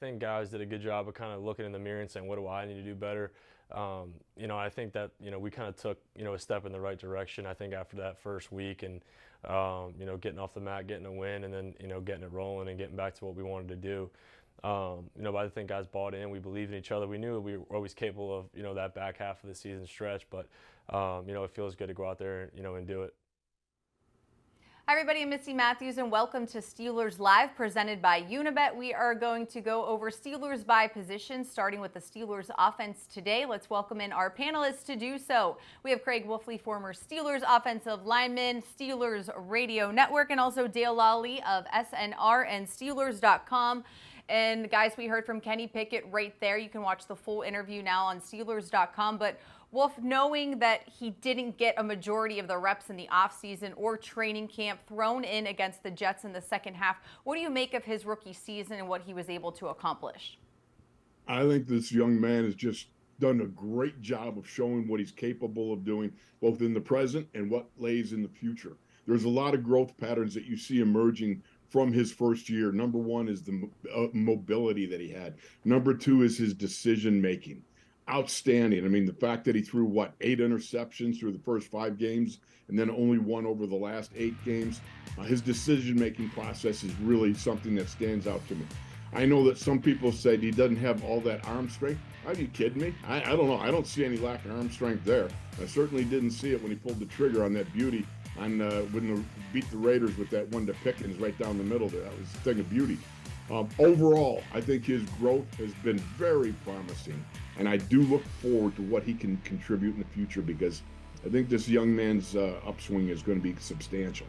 think guys did a good job of kind of looking in the mirror and saying, what do I need to do better? I think that, we kind of took, a step in the right direction, I think, after that first week and, getting off the mat, getting a win, and then, getting it rolling and getting back to what we wanted to do. But I think guys bought in. We believed in each other. We knew we were always capable of, that back half of the season stretch. But, it feels good to go out there, and do it. Hi everybody, I'm Missi Matthews and welcome to Steelers Live presented by Unibet. We are going to go over Steelers by position, starting with the Steelers offense today. Let's welcome in our panelists to do so. We have Craig Wolfley, former Steelers offensive lineman, Steelers Radio Network, and also Dale Lolley of SNR and Steelers.com. And guys, we heard from Kenny Pickett right there. You can watch the full interview now on Steelers.com. But Wolf, knowing that he didn't get a majority of the reps in the offseason or training camp, thrown in against the Jets in the second half, what do you make of his rookie season and what he was able to accomplish? I think this young man has just done a great job of showing what he's capable of doing, both in the present and what lays in the future. There's a lot of growth patterns that you see emerging from his first year. Number one is the mobility that he had. Number two is his decision making. Outstanding. I mean, the fact that he threw, 8 interceptions through the first 5 games and then only one over the last 8 games. His decision-making process is really something that stands out to me. I know that some people said he doesn't have all that arm strength. Are you kidding me? I don't know. I don't see any lack of arm strength there. I certainly didn't see it when he pulled the trigger on that beauty when they beat the Raiders with that one to Pickens right down the middle there. That was a thing of beauty. Overall, I think his growth has been very promising, and I do look forward to what he can contribute in the future because I think this young man's upswing is going to be substantial.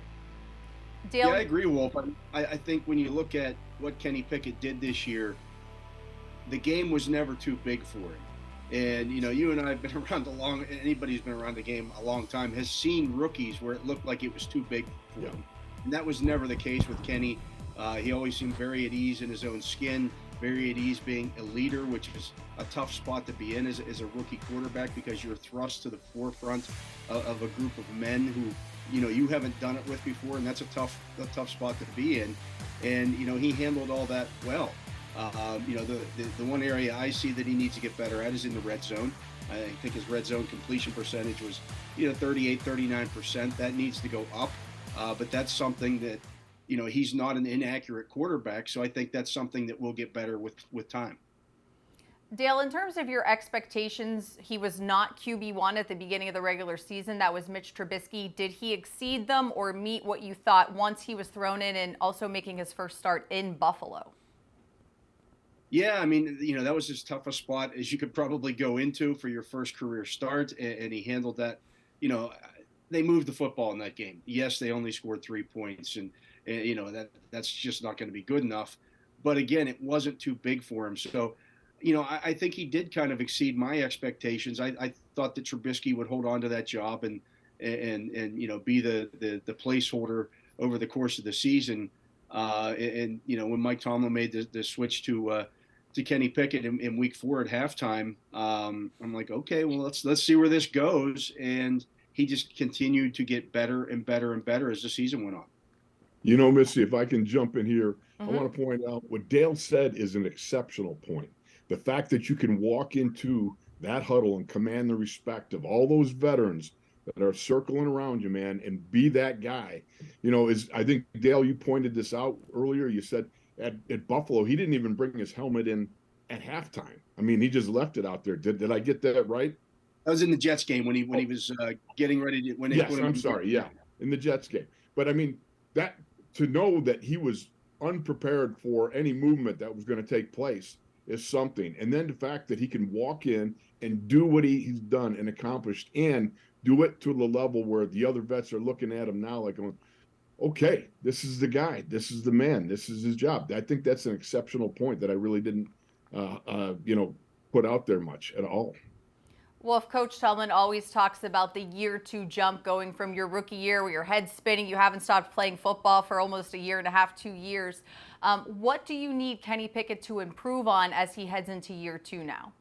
Dale? Yeah, I agree, Wolf. I think when you look at what Kenny Pickett did this year, the game was never too big for him. And, you and I have been around anybody who's been around the game a long time has seen rookies where it looked like it was too big for them. And that was never the case with Kenny. He always seemed very at ease in his own skin, very at ease being a leader, which is a tough spot to be in as a rookie quarterback because you're thrust to the forefront of a group of men who, you haven't done it with before, and that's a tough spot to be in. And, he handled all that well. The one area I see that he needs to get better at is in the red zone. I think his red zone completion percentage was, 38, 39%. That needs to go up. But that's something that, he's not an inaccurate quarterback, so I think that's something that will get better with time. Dale, in terms of your expectations, he was not QB1 at the beginning of the regular season. That was Mitch Trubisky. Did he exceed them or meet what you thought once he was thrown in and also making his first start in Buffalo? Yeah, I mean, that was as tough a spot as you could probably go into for your first career start, and he handled that. They moved the football in that game. Yes, they only scored 3 points, and that's just not going to be good enough. But again, it wasn't too big for him. So, I think he did kind of exceed my expectations. I thought that Trubisky would hold on to that job and be the placeholder over the course of the season. When Mike Tomlin made the switch to Kenny Pickett in week 4 at halftime, I'm like, okay, well, let's see where this goes. And he just continued to get better and better and better as the season went on. Missy, if I can jump in here, I want to point out what Dale said is an exceptional point. The fact that you can walk into that huddle and command the respect of all those veterans that are circling around you, man, and be that guy, I think, Dale, you pointed this out earlier. You said at Buffalo, he didn't even bring his helmet in at halftime. I mean, he just left it out there. Did I get that right? That was in the Jets game when he was getting ready to win. Yes, I'm sorry. Yeah, in the Jets game. But I mean, that to know that he was unprepared for any movement that was going to take place is something. And then the fact that he can walk in and do what he's done and accomplished and do it to the level where the other vets are looking at him now like going, okay, this is the guy. This is the man. This is his job. I think that's an exceptional point that I really didn't, put out there much at all. Wolf, Coach Tomlin always talks about the year 2 jump going from your rookie year where your head's spinning. You haven't stopped playing football for almost a year and a half, 2 years. What do you need Kenny Pickett to improve on as he heads into year 2 now?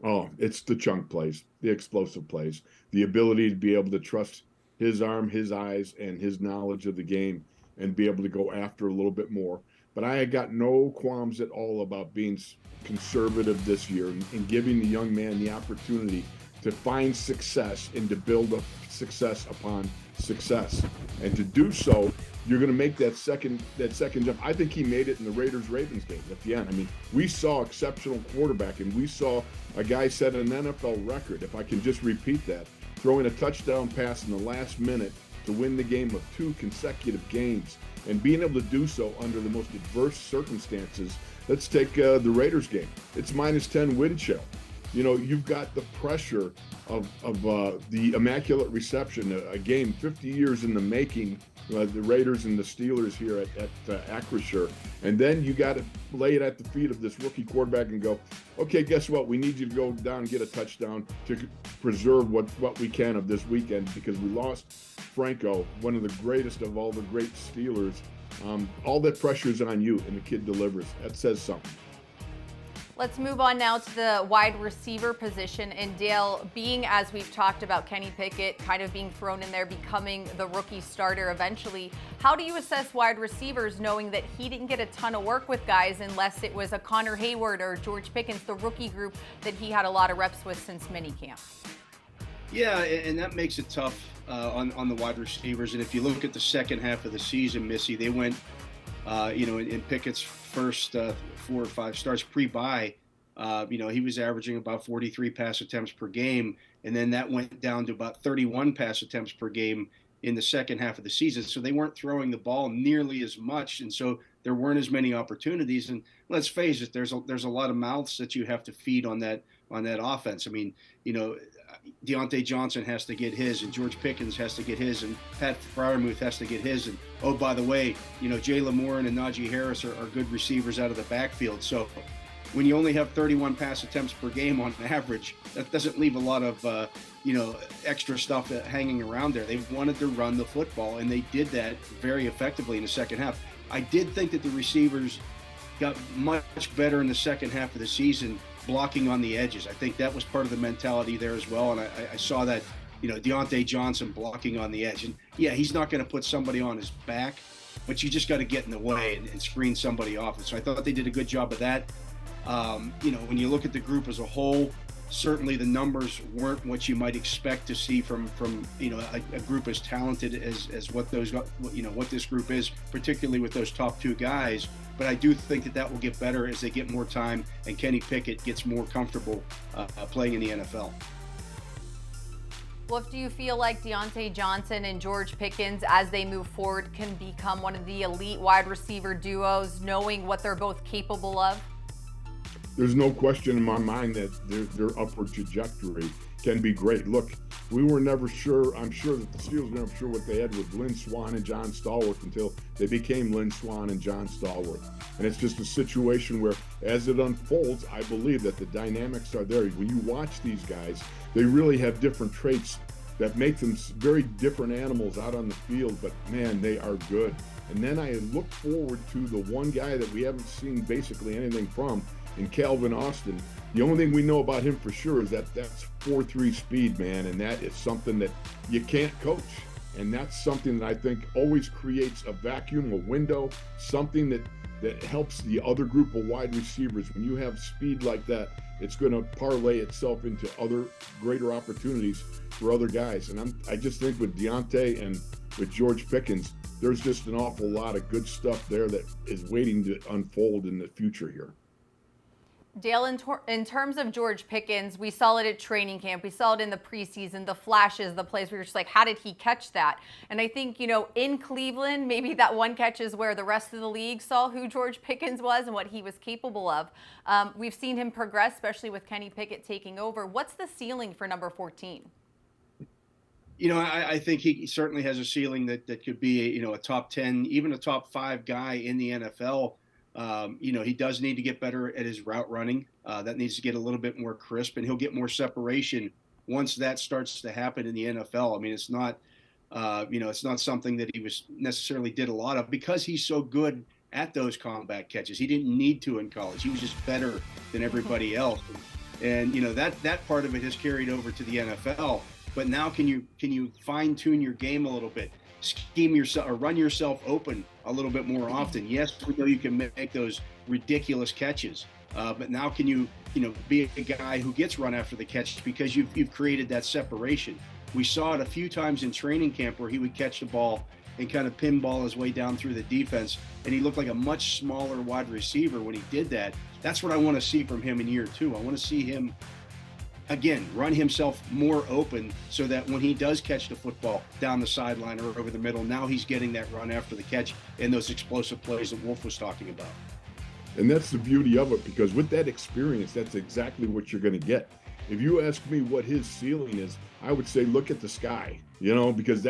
Oh, it's the chunk plays, the explosive plays, the ability to be able to trust his arm, his eyes, and his knowledge of the game. and be able to go after a little bit more. But I got no qualms at all about being conservative this year and giving the young man the opportunity to find success and to build up success upon success. And to do so, you're going to make that second jump. I think he made it in the Raiders-Ravens game at the end. I mean, we saw exceptional quarterback, and we saw a guy set an NFL record, if I can just repeat that, throwing a touchdown pass in the last minute to win the game of 2 consecutive games, and being able to do so under the most adverse circumstances. Let's take the Raiders game. It's -10 wind chill. You know, you've got the pressure of the immaculate reception, a game 50 years in the making, the Raiders and the Steelers here at Acrisure. And then you got to lay it at the feet of this rookie quarterback and go, okay, guess what? We need you to go down and get a touchdown to preserve what we can of this weekend, because we lost Franco, one of the greatest of all the great Steelers. All that pressure is on you, and the kid delivers. That says something. Let's move on now to the wide receiver position. And Dale, being, as we've talked about, Kenny Pickett kind of being thrown in there, becoming the rookie starter eventually, how do you assess wide receivers knowing that he didn't get a ton of work with guys unless it was a Connor Hayward or George Pickens, the rookie group that he had a lot of reps with since minicamp? Yeah, and that makes it tough on the wide receivers. And if you look at the second half of the season, Missy, they went, in Pickett's first 4 or 5 starts pre-bye, he was averaging about 43 pass attempts per game. And then that went down to about 31 pass attempts per game in the second half of the season. So they weren't throwing the ball nearly as much. And so there weren't as many opportunities. And let's face it, there's a lot of mouths that you have to feed on that offense. I mean, Deontay Johnson has to get his, and George Pickens has to get his, and Pat Freiermuth has to get his. And, oh, by the way, Jay Lamourne and Najee Harris are good receivers out of the backfield. So when you only have 31 pass attempts per game on average, that doesn't leave a lot of, extra stuff hanging around there. They wanted to run the football, and they did that very effectively in the second half. I did think that the receivers got much better in the second half of the season, blocking on the edges. I think that was part of the mentality there as well. And I saw that, Deontay Johnson blocking on the edge. And yeah, he's not going to put somebody on his back, but you just got to get in the way and screen somebody off. And so I thought they did a good job of that. When you look at the group as a whole, certainly the numbers weren't what you might expect to see from a group as talented as what this group is, particularly with those top 2 guys. But I do think that will get better as they get more time and Kenny Pickett gets more comfortable playing in the NFL. Wolf, do you feel like Deontay Johnson and George Pickens, as they move forward, can become one of the elite wide receiver duos, knowing what they're both capable of? There's no question in my mind that their upward trajectory can be great. Look, we were never sure. I'm sure that the Steelers were never sure what they had with Lynn Swann and John Stallworth until they became Lynn Swann and John Stallworth. And it's just a situation where, as it unfolds, I believe that the dynamics are there. When you watch these guys, they really have different traits that make them very different animals out on the field, but man, they are good. And then I look forward to the one guy that we haven't seen basically anything from, in Calvin Austin. The only thing we know about him for sure is that that's 4.3 speed, man, and that is something that you can't coach. And that's something that I think always creates a vacuum, a window, something that helps the other group of wide receivers. When you have speed like that, it's going to parlay itself into other greater opportunities for other guys. And I just think with Deontay and with George Pickens, there's just an awful lot of good stuff there that is waiting to unfold in the future here. Dale, in terms of George Pickens, we saw it at training camp. We saw it in the preseason, the flashes, the plays. We were just like, how did he catch that? And I think, in Cleveland, maybe that one catch is where the rest of the league saw who George Pickens was and what he was capable of. We've seen him progress, especially with Kenny Pickett taking over. What's the ceiling for number 14? I think he certainly has a ceiling that could be, a top 10, even a top 5 guy in the NFL. He does need to get better at his route running. That needs to get a little bit more crisp, and he'll get more separation once that starts to happen in the NFL. I mean, it's not, it's not something that he was necessarily did a lot of because he's so good at those combat catches. He didn't need to in college. He was just better than everybody else. And, that part of it has carried over to the NFL. But now can you fine tune your game a little bit? scheme yourself or run yourself open a little bit more often. Yes, we know you can make those ridiculous catches, but now can you be a guy who gets run after the catch because you've created that separation. We saw it a few times in training camp where he would catch the ball and kind of pinball his way down through the defense, and he looked like a much smaller wide receiver when he did that. That's what I want to see from him in year 2. I want to see him, again, run himself more open so that when he does catch the football down the sideline or over the middle, now he's getting that run after the catch and those explosive plays that Wolf was talking about. And that's the beauty of it, because with that experience, that's exactly what you're going to get. If you ask me what his ceiling is, I would say look at the sky, because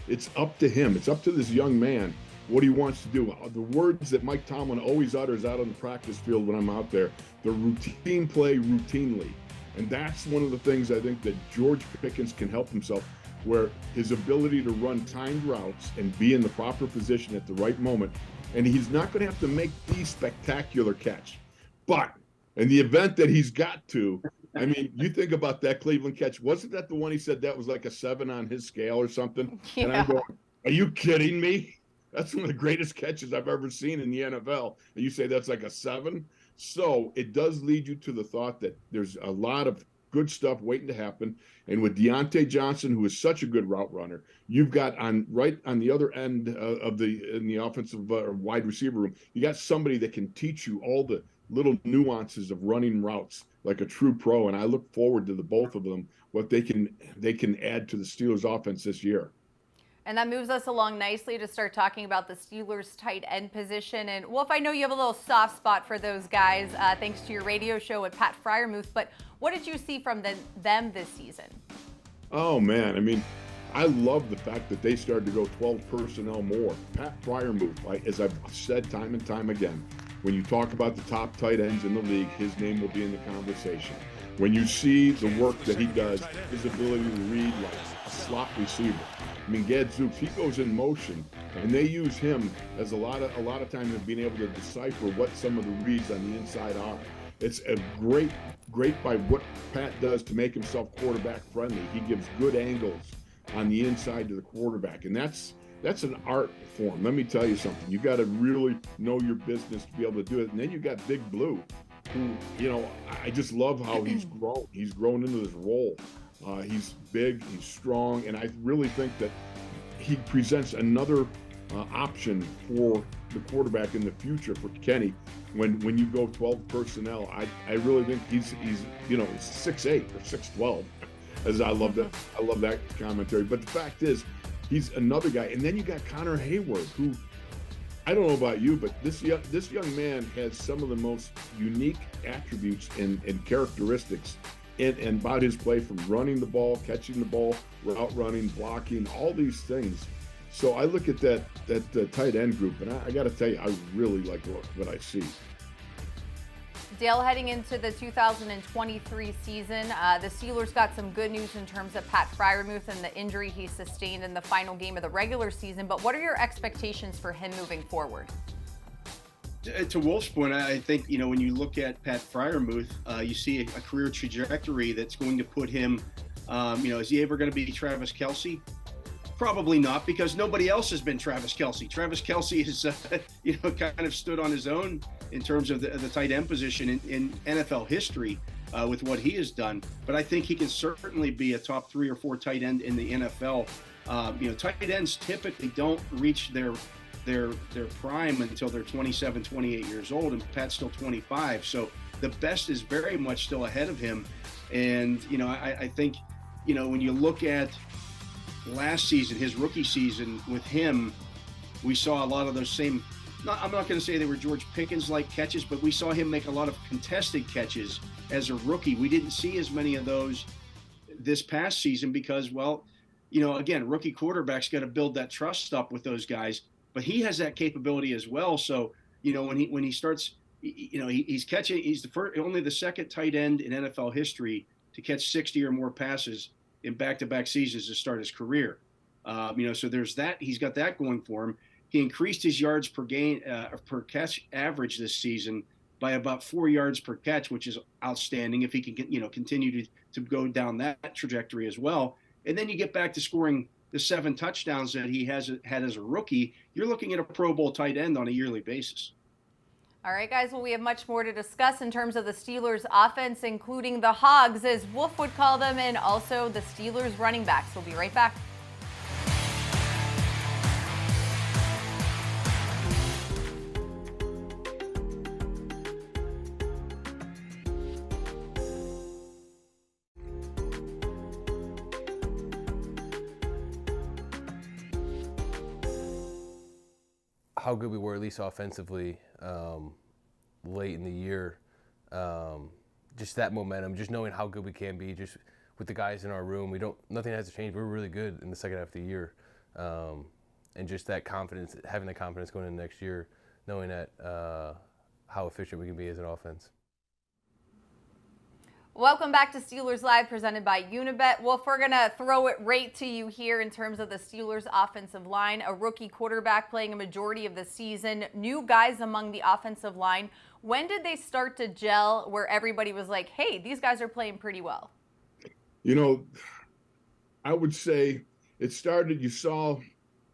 it's up to him. It's up to this young man what he wants to do. The words that Mike Tomlin always utters out on the practice field when I'm out there, the routine play routinely. And that's one of the things I think that George Pickens can help himself, where his ability to run timed routes and be in the proper position at the right moment. And he's not going to have to make the spectacular catch. But in the event that he's got to, I mean, you think about that Cleveland catch. Wasn't that the one he said that was like a 7 on his scale or something? Yeah. And I'm going, are you kidding me? That's one of the greatest catches I've ever seen in the NFL. And you say that's like a 7? So it does lead you to the thought that there's a lot of good stuff waiting to happen. And with Deontay Johnson, who is such a good route runner, you've got right on the other end in the offensive wide receiver room, you got somebody that can teach you all the little nuances of running routes like a true pro. And I look forward to the both of them, what they can add to the Steelers offense this year. And that moves us along nicely to start talking about the Steelers tight end position. And Wolf, I know you have a little soft spot for those guys thanks to your radio show with Pat Freiermuth, but what did you see from them this season? Oh, man. I mean, I love the fact that they started to go 12 personnel more. Pat Freiermuth, as I've said time and time again, when you talk about the top tight ends in the league, his name will be in the conversation. When you see the work that he does, his ability to read like a slot receiver. I mean, Gadzooks, he goes in motion, and they use him as a lot of times of being able to decipher what some of the reads on the inside are. It's a great by what Pat does to make himself quarterback friendly. He gives good angles on the inside to the quarterback, and that's an art form. Let me tell you something. You got to really know your business to be able to do it. And then you got Big Blue, who, I just love how he's grown. He's grown into this role. He's big, he's strong, and I really think that he presents another option for the quarterback in the future for Kenny. When you go 12 personnel, I really think he's 6'8" or 6'12", as I love that commentary. But the fact is, he's another guy. And then you got Connor Hayward, who, I don't know about you, but this young man has some of the most unique attributes and characteristics and about his play, from running the ball, catching the ball, route running, blocking, all these things. So I look at that tight end group, and I got to tell you, I really like what I see. Dale, heading into the 2023 season, the Steelers got some good news in terms of Pat Freiermuth and the injury he sustained in the final game of the regular season. But what are your expectations for him moving forward? To Wolf's point, I think, when you look at Pat Freiermuth, you see a career trajectory that's going to put him, is he ever going to be Travis Kelce? Probably not, because nobody else has been Travis Kelce. Travis Kelce has, kind of stood on his own in terms of the tight end position in NFL history with what he has done. But I think he can certainly be a top 3 or 4 tight end in the NFL. Tight ends typically don't reach their prime until they're 27, 28 years old, and Pat's still 25. So the best is very much still ahead of him. And, I think, when you look at last season, his rookie season with him, we saw a lot of those same, I'm not going to say they were George Pickens-like catches, but we saw him make a lot of contested catches as a rookie. We didn't see as many of those this past season because, again, rookie quarterbacks got to build that trust up with those guys. But he has that capability as well. So, when he starts, he's catching. He's only the second tight end in NFL history to catch 60 or more passes in back-to-back seasons to start his career. So there's that. He's got that going for him. He increased his yards per catch average this season by about 4 yards per catch, which is outstanding. If he can, continue to go down that trajectory as well. And then you get back to scoring the 7 touchdowns that he has had as a rookie, you're looking at a Pro Bowl tight end on a yearly basis. All right, guys, well, we have much more to discuss in terms of the Steelers offense, including the Hogs, as Wolf would call them, and also the Steelers running backs. We'll be right back. How good we were, at least offensively, late in the year. Just that momentum, just knowing how good we can be, just with the guys in our room. Nothing has to change. We were really good in the second half of the year, and just that confidence, having the confidence going into next year, knowing that how efficient we can be as an offense. Welcome back to Steelers Live, presented by Unibet. Wolf, we're going to throw it right to you here in terms of the Steelers offensive line. A rookie quarterback playing a majority of the season. New guys among the offensive line. When did they start to gel where everybody was like, hey, these guys are playing pretty well? You know, I would say it started, you saw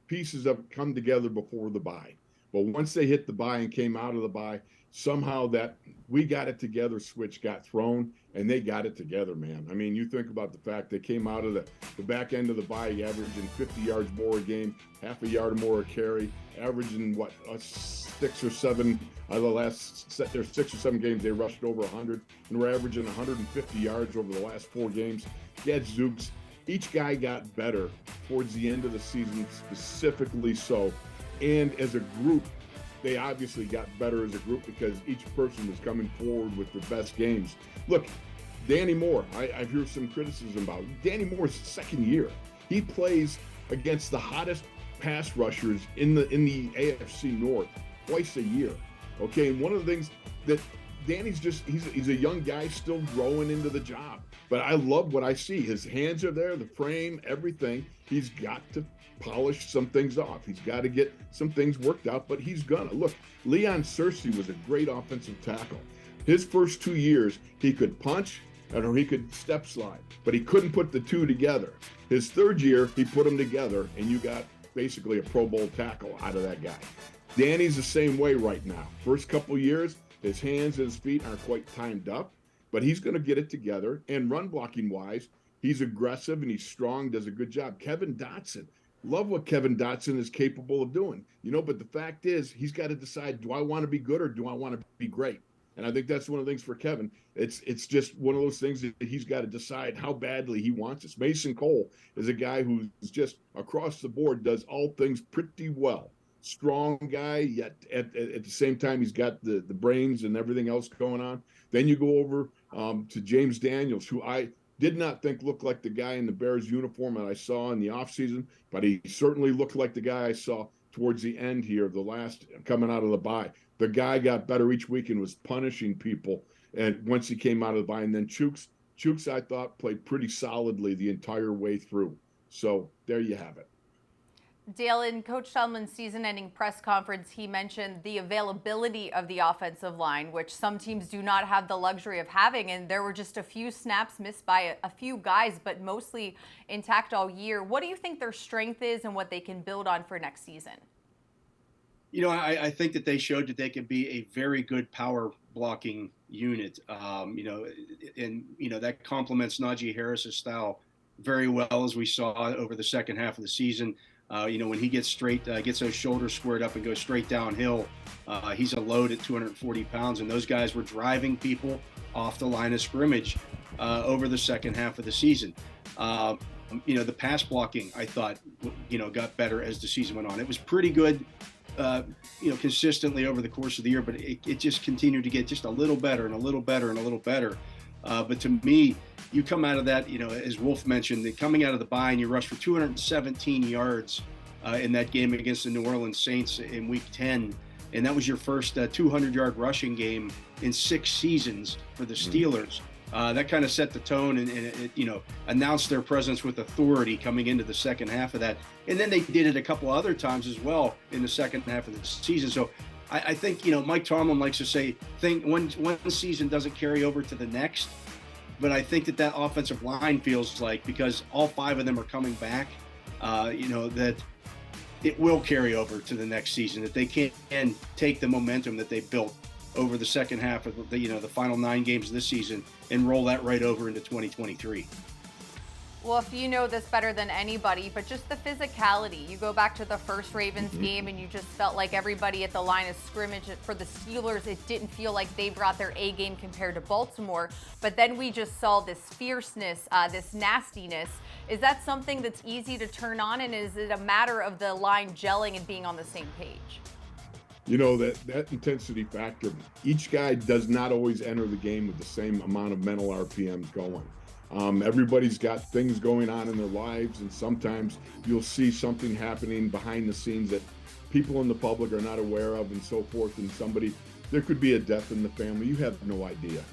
pieces of it come together before the bye. But once they hit the bye and came out of the bye, somehow that we got it together switch got thrown, and they got it together, man. I mean, you think about the fact they came out of the back end of the bye averaging 50 yards more a game, half a yard more a carry, averaging 6 or 7 out of the last 6 or 7 games they rushed over 100, and we're averaging 150 yards over the last 4 games. Gadzooks, each guy got better towards the end of the season, specifically so, and as a group, they obviously got better as a group because each person was coming forward with their best games. Look, Danny Moore, I hear some criticism about him. Danny Moore's second year. He plays against the hottest pass rushers in the AFC North twice a year. Okay, and one of the things that Danny's he's a young guy still growing into the job. But I love what I see. His hands are there, the frame, everything. He's got to polish some things off. He's got to get some things worked out, but he's gonna. Look, Leon Searcy was a great offensive tackle. His first 2 years, he could punch or he could step slide, but he couldn't put the two together. His third year, he put them together, and you got basically a Pro Bowl tackle out of that guy. Danny's the same way right now. First couple years, his hands and his feet aren't quite timed up, but he's going to get it together. And run blocking wise, he's aggressive and he's strong, does a good job. Kevin Dotson, love what Kevin Dotson is capable of doing. You know, but the fact is, he's got to decide, do I want to be good or do I want to be great? And I think that's one of the things for Kevin. It's just one of those things that he's got to decide how badly he wants it. Mason Cole is a guy who's just across the board does all things pretty well. Strong guy, yet at the same time, he's got the brains and everything else going on. Then you go over to James Daniels, who I did not think looked like the guy in the Bears uniform that I saw in the offseason, but he certainly looked like the guy I saw towards the end here, the last coming out of the bye. The guy got better each week and was punishing people. And once he came out of the bye, and then Chooks, I thought, played pretty solidly the entire way through. So there you have it. Dale, in Coach Tomlin's season-ending press conference, he mentioned the availability of the offensive line, which some teams do not have the luxury of having, and there were just a few snaps missed by a few guys, but mostly intact all year. What do you think their strength is and what they can build on for next season? You know, I think that they showed that they can be a very good power blocking unit, that complements Najee Harris's style very well, as we saw over the second half of the season. When he gets gets those shoulders squared up and goes straight downhill, he's a load at 240 pounds. And those guys were driving people off the line of scrimmage over the second half of the season. The pass blocking, I thought, got better as the season went on. It was pretty good, consistently over the course of the year, but it just continued to get just a little better and a little better and a little better. But to me, you come out of that, as Wolf mentioned, coming out of the bye and you rush for 217 yards in that game against the New Orleans Saints in Week 10. And that was your first 200-yard rushing game in 6 seasons for the Steelers. That kind of set the tone and it announced their presence with authority coming into the second half of that. And then they did it a couple other times as well in the second half of the season. So I think, Mike Tomlin likes to say, one season doesn't carry over to the next. But I think that offensive line feels like, because all 5 of them are coming back, that it will carry over to the next season, that they can take the momentum that they built over the second half of the final 9 games of this season and roll that right over into 2023. Well, if you know this better than anybody, but just the physicality. You go back to the first Ravens game and you just felt like everybody at the line of scrimmage for the Steelers, it didn't feel like they brought their A game compared to Baltimore. But then we just saw this fierceness, this nastiness. Is that something that's easy to turn on, and is it a matter of the line gelling and being on the same page? You know, that intensity factor, each guy does not always enter the game with the same amount of mental RPMs going. Everybody's got things going on in their lives, and sometimes you'll see something happening behind the scenes that people in the public are not aware of and so forth, and there could be a death in the family. You have no idea,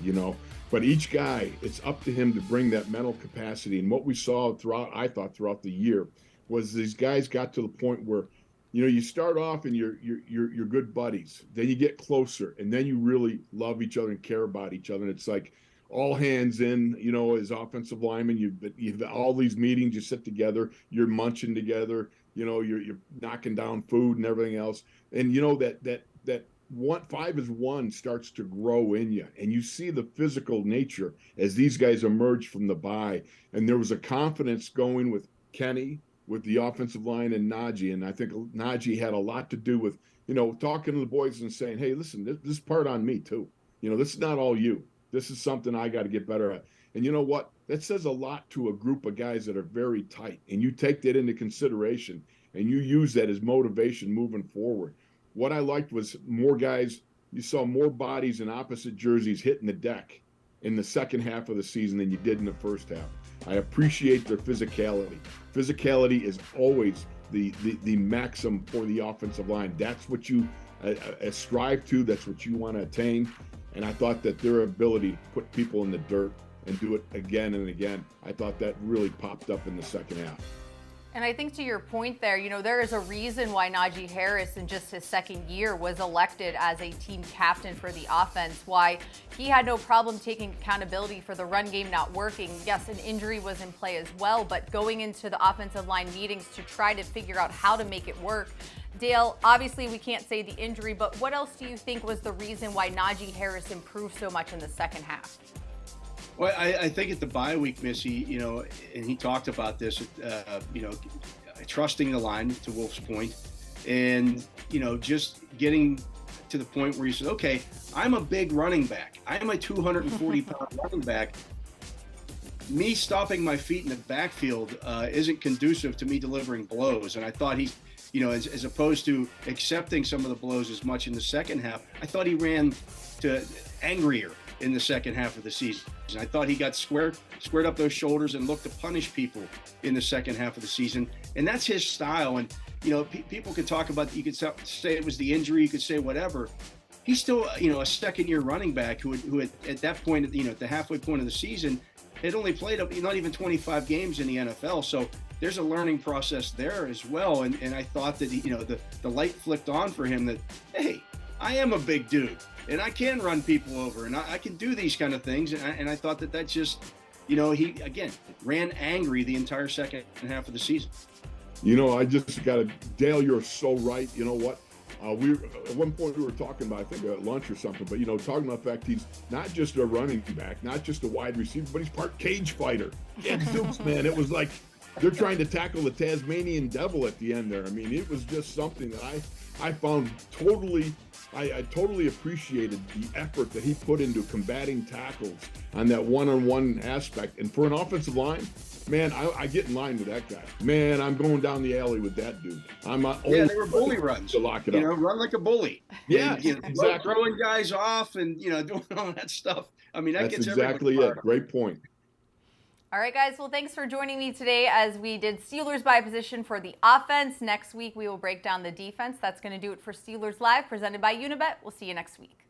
but each guy, it's up to him to bring that mental capacity. And what we saw throughout the year was these guys got to the point where, you start off and you're good buddies, then you get closer, and then you really love each other and care about each other. And it's like all hands in, as offensive linemen, you've all these meetings, you sit together, you're munching together, you're knocking down food and everything else. And that 5 is 1 starts to grow in you, and you see the physical nature as these guys emerge from the bye. And there was a confidence going with Kenny, with the offensive line, and Najee. And I think Najee had a lot to do with, talking to the boys and saying, hey, listen, this is part on me too. This is not all you. This is something I got to get better at. And you know what? That says a lot to a group of guys that are very tight. And you take that into consideration and you use that as motivation moving forward. What I liked was more guys, you saw more bodies in opposite jerseys hitting the deck in the second half of the season than you did in the first half. I appreciate their physicality. Physicality is always the maxim for the offensive line. That's what you strive to. That's what you want to attain. And I thought that their ability to put people in the dirt and do it again and again, I thought that really popped up in the second half. And I think to your point there, there is a reason why Najee Harris in just his second year was elected as a team captain for the offense, why he had no problem taking accountability for the run game not working. Yes, an injury was in play as well, but going into the offensive line meetings to try to figure out how to make it work. Dale, obviously we can't say the injury, but what else do you think was the reason why Najee Harris improved so much in the second half? Well, I think at the bye week, Missy, and he talked about this, trusting the line, to Wolf's point, and, just getting to the point where he said, okay, I'm a big running back. I'm a 240-pound running back. Me stopping my feet in the backfield isn't conducive to me delivering blows. And I thought he, as opposed to accepting some of the blows as much in the second half, I thought he ran to angrier in the second half of the season. I thought he got squared up those shoulders and looked to punish people in the second half of the season. And that's his style. And, people could talk about, you could say it was the injury, you could say whatever. He's still, a second-year running back who had, at that point, at the halfway point of the season, had only played not even 25 games in the NFL. So there's a learning process there as well. And I thought that, the light flicked on for him that, hey, I am a big dude and I can run people over and I can do these kind of things. And I thought that just, he, again, ran angry the entire second half of the season. I just got to, Dale, you're so right. You know what? At one point we were talking about, I think at lunch or something, but talking about the fact he's not just a running back, not just a wide receiver, but he's part cage fighter. Zooks, man, it was like they're trying to tackle the Tasmanian devil at the end there. I mean, it was just something that I found I totally appreciated the effort that he put into combating tackles on that one-on-one aspect. And for an offensive line, man, I get in line with that guy. Man, I'm going down the alley with that dude. They were bully runs. To lock it up. Run like a bully. Yeah, and, exactly. Throwing guys off and, doing all that stuff. I mean, that That's gets exactly it. Great point. All right, guys. Well, thanks for joining me today as we did Steelers by position for the offense. Next week, we will break down the defense. That's going to do it for Steelers Live, presented by Unibet. We'll see you next week.